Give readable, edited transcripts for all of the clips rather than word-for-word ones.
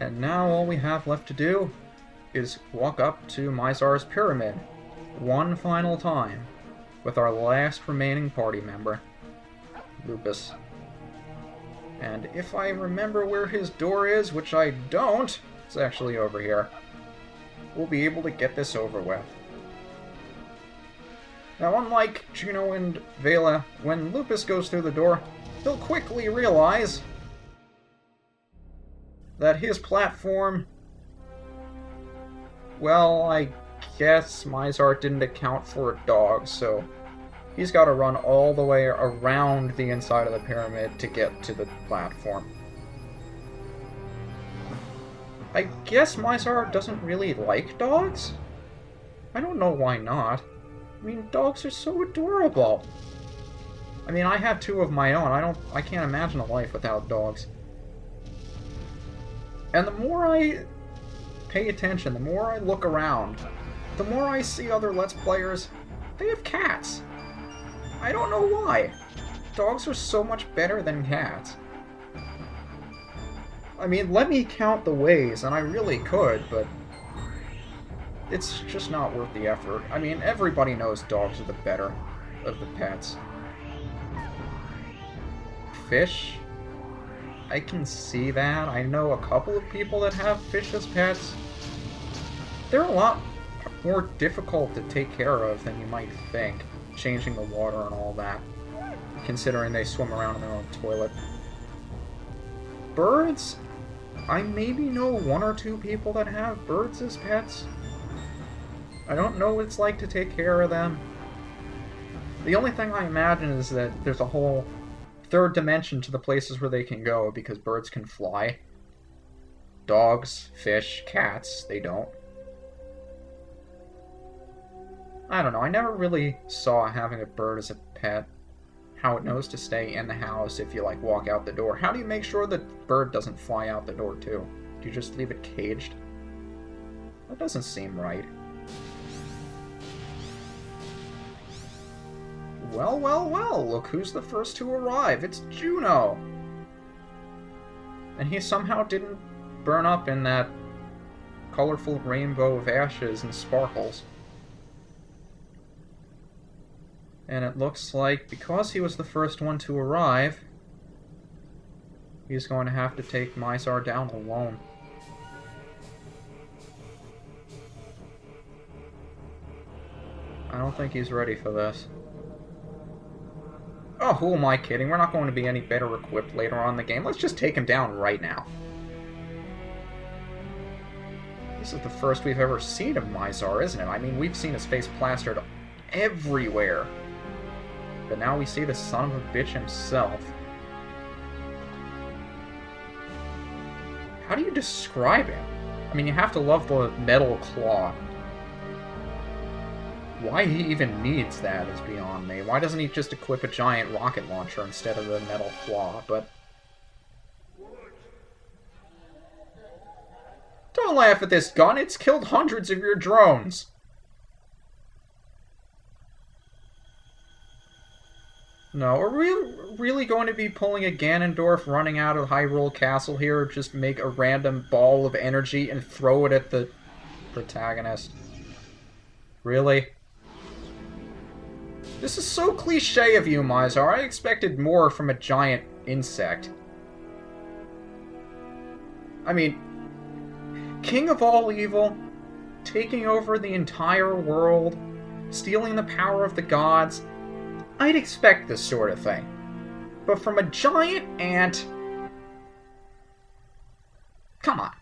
And now all we have left to do is walk up to Mizar's pyramid one final time with our last remaining party member, Lupus. And if I remember where his door is, which I don't, it's actually over here, we'll be able to get this over with. Now, unlike Juno and Vela, when Lupus goes through the door, he'll quickly realize that his platform, well, I guess Mizar didn't account for a dog, so he's got to run all the way around the inside of the pyramid to get to the platform. I guess Mizar doesn't really like dogs? I don't know why not. I mean, dogs are so adorable. I mean, I have two of my own. I can't imagine a life without dogs. And the more I pay attention, the more I look around, the more I see other Let's Players, they have cats. I don't know why. Dogs are so much better than cats. I mean, let me count the ways, and I really could, but it's just not worth the effort. I mean, everybody knows dogs are the better of the pets. Fish? I can see that. I know a couple of people that have fish as pets. They're a lot more difficult to take care of than you might think, changing the water and all that, considering they swim around in their own toilet. Birds? I maybe know one or two people that have birds as pets. I don't know what it's like to take care of them. The only thing I imagine is that there's a whole third dimension to the places where they can go because birds can fly. Dogs, fish, cats, they don't. I don't know, I never really saw having a bird as a pet, how it knows to stay in the house if you, like, walk out the door. How do you make sure the bird doesn't fly out the door, too? Do you just leave it caged? That doesn't seem right. Well, well, well, look who's the first to arrive. It's Juno! And he somehow didn't burn up in that colorful rainbow of ashes and sparkles. And it looks like, because he was the first one to arrive, he's going to have to take Mizar down alone. I don't think he's ready for this. Oh, who am I kidding? We're not going to be any better equipped later on in the game. Let's just take him down right now. This is the first we've ever seen of Mizar, isn't it? I mean, we've seen his face plastered everywhere. But now we see the son of a bitch himself. How do you describe him? I mean, you have to love the metal claw. Why he even needs that is beyond me. Why doesn't he just equip a giant rocket launcher instead of the metal claw? But don't laugh at this gun. It's killed hundreds of your drones. No, are we really going to be pulling a Ganondorf running out of Hyrule Castle here, or just make a random ball of energy and throw it at the protagonist? Really? This is so cliche of you, Mizar. I expected more from a giant insect. I mean, king of all evil, taking over the entire world, stealing the power of the gods. I'd expect this sort of thing. But from a giant ant... Come on.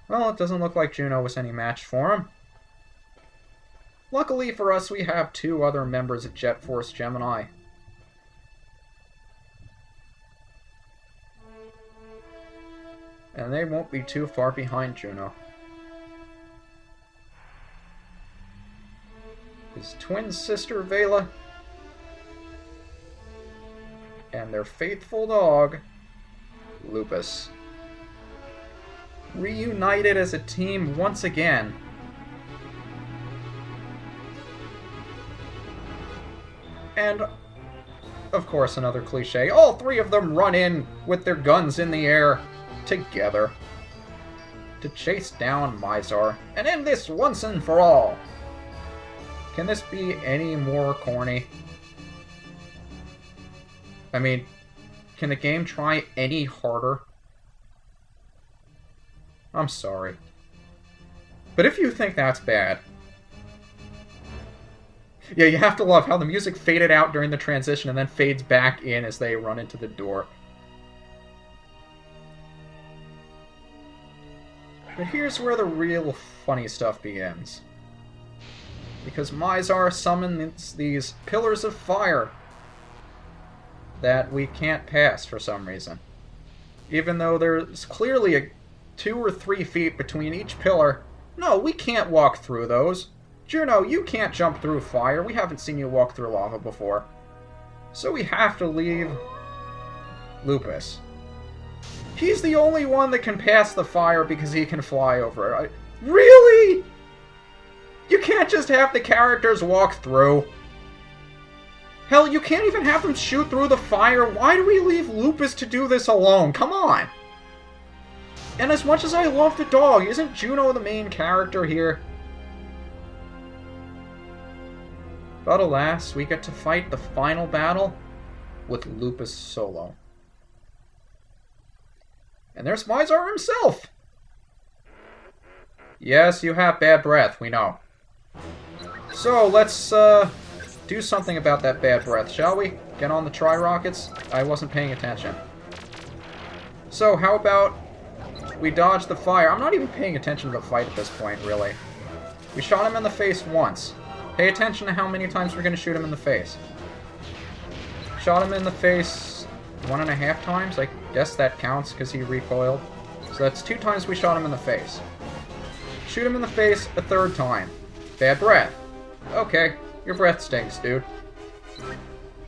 Well, it doesn't look like Juno was any match for him. Luckily for us, we have two other members of Jet Force Gemini. And they won't be too far behind Juno. His twin sister, Vela, and their faithful dog, Lupus. Reunited as a team once again. And of course, another cliche. All three of them run in with their guns in the air together to chase down Mizar and end this once and for all. Can this be any more corny? I mean, can the game try any harder? I'm sorry. But if you think that's bad... Yeah, you have to love how the music faded out during the transition and then fades back in as they run into the door. But here's where the real funny stuff begins. Because Mizar summons these pillars of fire that we can't pass for some reason. Even though there's clearly 2 or 3 feet between each pillar. No, we can't walk through those. Juno, you can't jump through fire. We haven't seen you walk through lava before. So we have to leave Lupus. He's the only one that can pass the fire because he can fly over it. Really? You can't just have the characters walk through. Hell, you can't even have them shoot through the fire. Why do we leave Lupus to do this alone? Come on. And as much as I love the dog, isn't Juno the main character here? But alas, we get to fight the final battle with Lupus solo. And there's Mizar himself! Yes, you have bad breath, we know. So, let's do something about that bad breath, shall we? Get on the tri-rockets? I wasn't paying attention. So, how about we dodge the fire? I'm not even paying attention to the fight at this point, really. We shot him in the face once. Pay attention to how many times we're going to shoot him in the face. Shot him in the face 1.5 times. I guess that counts because he recoiled. So that's 2 times we shot him in the face. Shoot him in the face a 3rd time. Bad breath. Okay, your breath stinks, dude.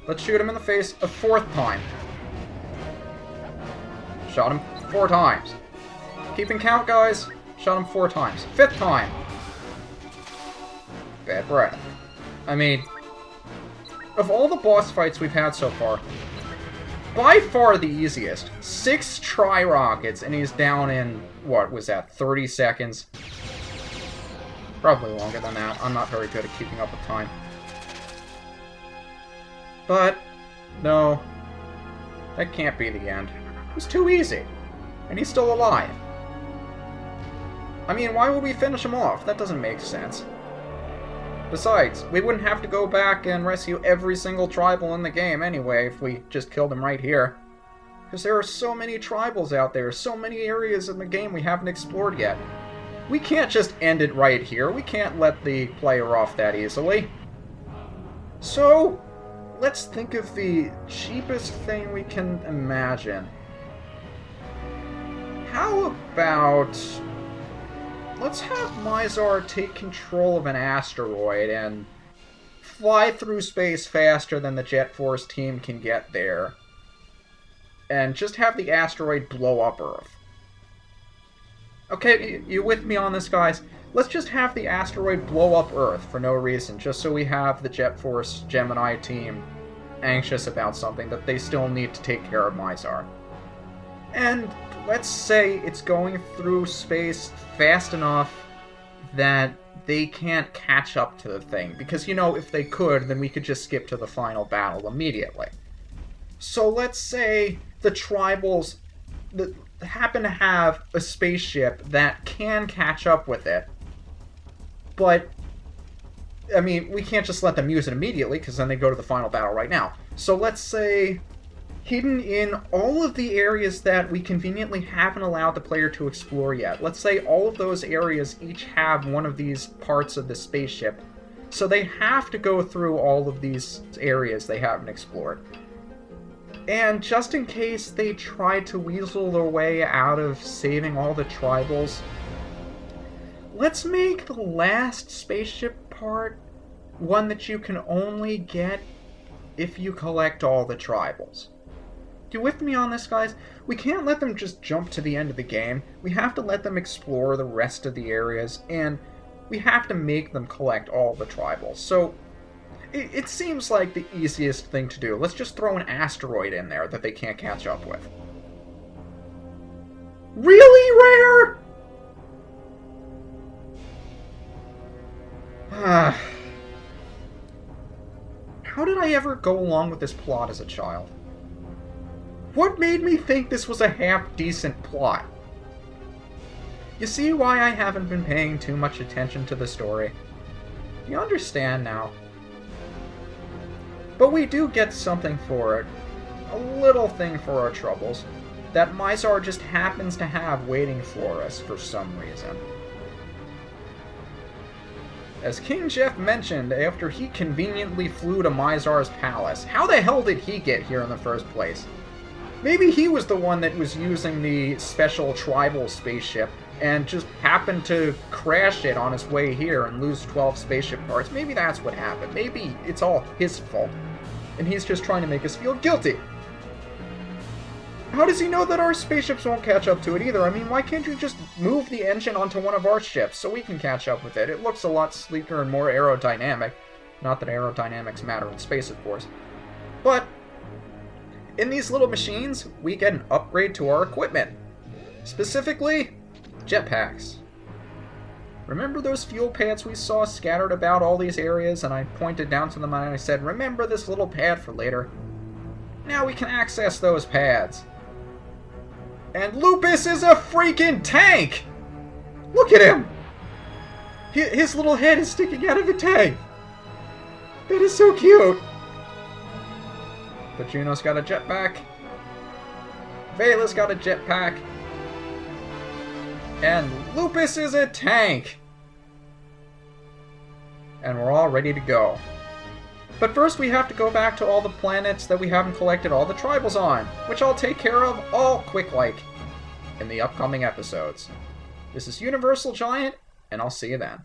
Let's shoot him in the face a 4th time. Shot him 4 times. Keeping count, guys. Shot him 4 times. 5th time. Bad breath. I mean, of all the boss fights we've had so far, by far the easiest. 6 tri-rockets, and he's down in, what was that, 30 seconds? Probably longer than that. I'm not very good at keeping up with time. But, no. That can't be the end. It was too easy. And he's still alive. I mean, why would we finish him off? That doesn't make sense. Besides, we wouldn't have to go back and rescue every single tribal in the game anyway if we just killed them right here. Because there are so many tribals out there, so many areas in the game we haven't explored yet. We can't just end it right here. We can't let the player off that easily. So, let's think of the cheapest thing we can imagine. How about... let's have Mizar take control of an asteroid and fly through space faster than the Jet Force team can get there. And just have the asteroid blow up Earth. Okay, you with me on this, guys? Let's just have the asteroid blow up Earth for no reason, just so we have the Jet Force Gemini team anxious about something that they still need to take care of Mizar. And let's say it's going through space fast enough that they can't catch up to the thing. Because, you know, if they could, then we could just skip to the final battle immediately. So let's say the tribals that happen to have a spaceship that can catch up with it. But, I mean, we can't just let them use it immediately, because then they go to the final battle right now. So let's say, hidden in all of the areas that we conveniently haven't allowed the player to explore yet. Let's say all of those areas each have one of these parts of the spaceship. So they have to go through all of these areas they haven't explored. And just in case they try to weasel their way out of saving all the tribals, let's make the last spaceship part one that you can only get if you collect all the tribals. You with me on this, guys? We can't let them just jump to the end of the game. We have to let them explore the rest of the areas, and we have to make them collect all the tribals. So, It seems like the easiest thing to do. Let's just throw an asteroid in there that they can't catch up with. Really rare? How did I ever go along with this plot as a child? What made me think this was a half-decent plot? You see why I haven't been paying too much attention to the story? You understand now. But we do get something for it. A little thing for our troubles. That Mizar just happens to have waiting for us for some reason. As King Jeff mentioned after he conveniently flew to Mizar's palace, how the hell did he get here in the first place? Maybe he was the one that was using the special tribal spaceship and just happened to crash it on his way here and lose 12 spaceship parts. Maybe that's what happened. Maybe it's all his fault, and he's just trying to make us feel guilty. How does he know that our spaceships won't catch up to it either? I mean, why can't you just move the engine onto one of our ships so we can catch up with it? It looks a lot sleeker and more aerodynamic. Not that aerodynamics matter in space, of course. But in these little machines, we get an upgrade to our equipment. Specifically, jetpacks. Remember those fuel pads we saw scattered about all these areas, and I pointed down to them and I said, remember this little pad for later? Now we can access those pads. And Lupus is a freaking tank! Look at him! His little head is sticking out of a tank! That is so cute! But Juno's got a jetpack. Vela's got a jetpack. And Lupus is a tank! And we're all ready to go. But first we have to go back to all the planets that we haven't collected all the tribals on, which I'll take care of all quick-like in the upcoming episodes. This is UniversalGiant, and I'll see you then.